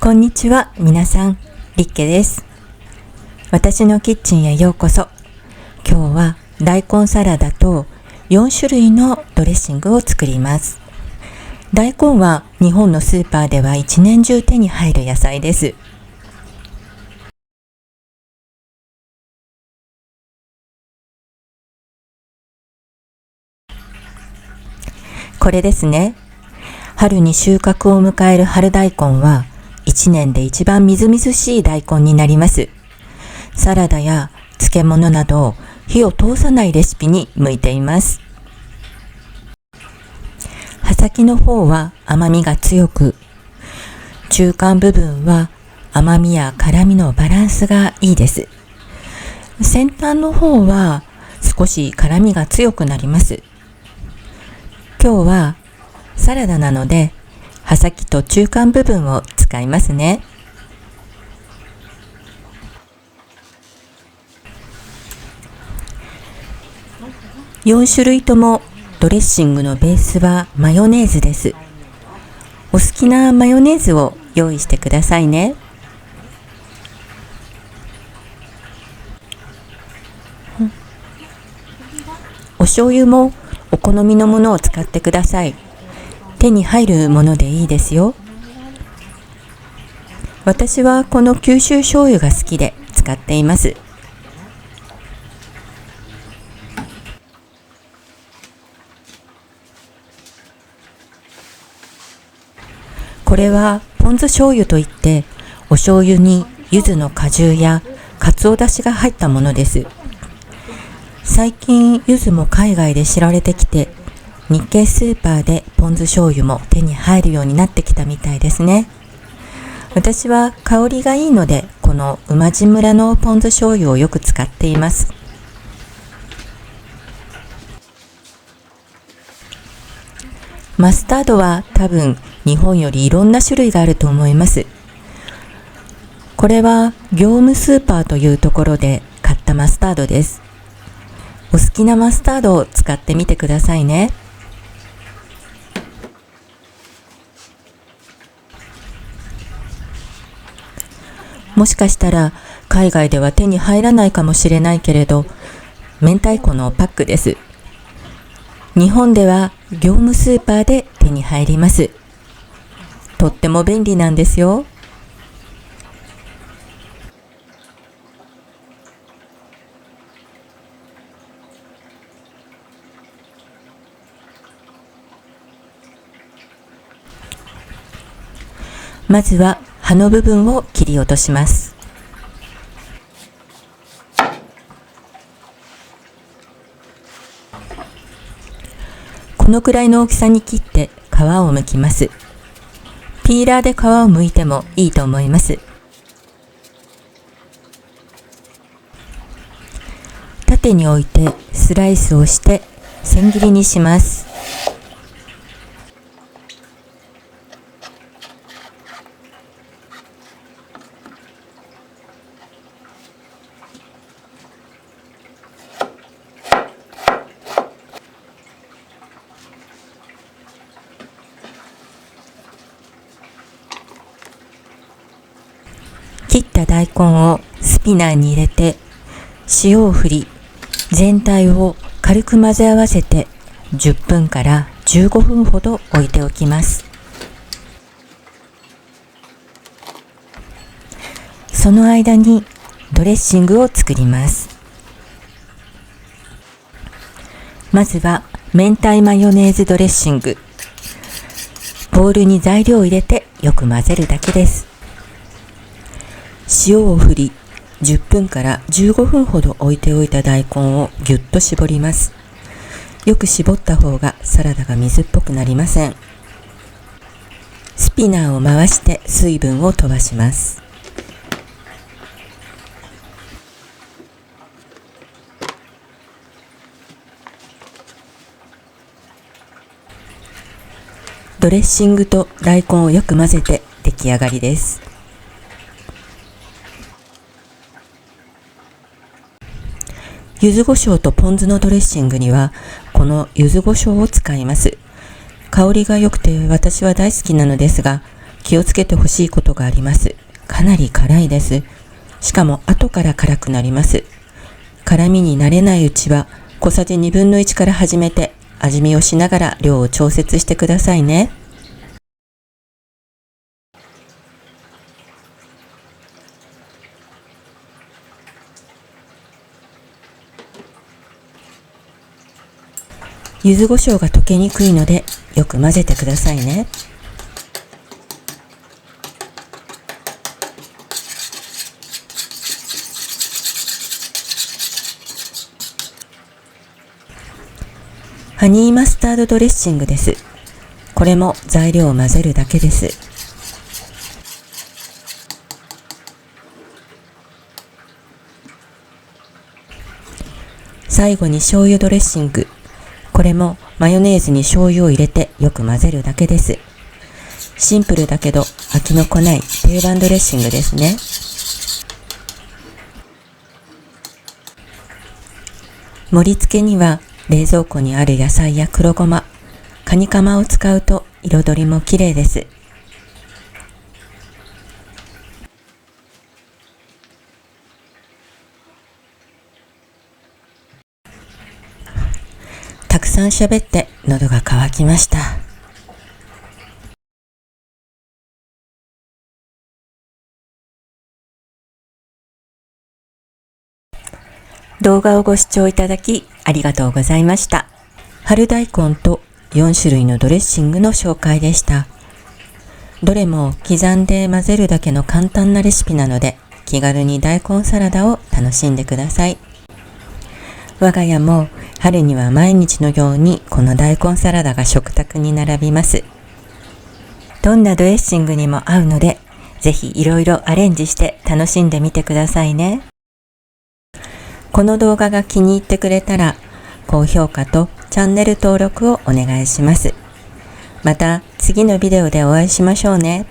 こんにちは、皆さん、リッケです。私のキッチンへようこそ。今日は大根サラダと4種類のドレッシングを作ります。大根は日本のスーパーでは一年中手に入る野菜です。これですね。春に収穫を迎える春大根は一年で一番みずみずしい大根になります。サラダや漬物など火を通さないレシピに向いています。葉先の方は甘みが強く、中間部分は甘みや辛みのバランスがいいです。先端の方は少し辛みが強くなります。今日はサラダなので葉先と中間部分を使いますね。4種類ともドレッシングのベースはマヨネーズです。お好きなマヨネーズを用意してくださいね。お醤油もお好みのものを使ってください。手に入るものでいいですよ。私はこの九州醤油が好きで使っています。これはポン酢醤油といって、お醤油に柚子の果汁やかつおだしが入ったものです。最近柚子も海外で知られてきて、日系スーパーでポン酢醤油も手に入るようになってきたみたいですね。私は香りがいいので、この馬路村のポン酢醤油をよく使っています。マスタードは多分日本よりいろんな種類があると思います。これは業務スーパーというところで買ったマスタードです。お好きなマスタードを使ってみてくださいね。もしかしたら海外では手に入らないかもしれないけれど、明太子のパックです。日本では業務スーパーで手に入ります。とっても便利なんですよ。まずは葉の部分を切り落とします。このくらいの大きさに切って皮を剥きます。ピーラーで皮を剥いてもいいと思います。縦に置いてスライスをして千切りにします。切った大根をスピナーに入れて塩を振り、全体を軽く混ぜ合わせて10分から15分ほど置いておきます。その間にドレッシングを作ります。まずは明太マヨネーズドレッシング。ボウルに材料を入れてよく混ぜるだけです。塩を振り、10分から15分ほど置いておいた大根をぎゅっと絞ります。よく絞った方がサラダが水っぽくなりません。スピナーを回して水分を飛ばします。ドレッシングと大根をよく混ぜて出来上がりです。柚子胡椒とポン酢のドレッシングにはこの柚子胡椒を使います。香りが良くて私は大好きなのですが、気をつけてほしいことがあります。かなり辛いです。しかも後から辛くなります。辛みに慣れないうちは小さじ1/2から始めて味見をしながら量を調節してくださいね。柚子胡椒が溶けにくいのでよく混ぜてくださいね。ハニーマスタードドレッシングです。これも材料を混ぜるだけです。最後に醤油ドレッシング。これもマヨネーズに醤油を入れてよく混ぜるだけです。シンプルだけど飽きのこない定番ドレッシングですね。盛り付けには冷蔵庫にある野菜や黒ごま、カニカマを使うと彩りも綺麗です。たくさん喋って喉が渇きました。動画をご視聴いただきありがとうございました。春大根と4種類のドレッシングの紹介でした。どれも刻んで混ぜるだけの簡単なレシピなので、気軽に大根サラダを楽しんでください。我が家も春には毎日のようにこの大根サラダが食卓に並びます。どんなドレッシングにも合うので、ぜひいろいろアレンジして楽しんでみてくださいね。この動画が気に入ってくれたら、高評価とチャンネル登録をお願いします。また次のビデオでお会いしましょうね。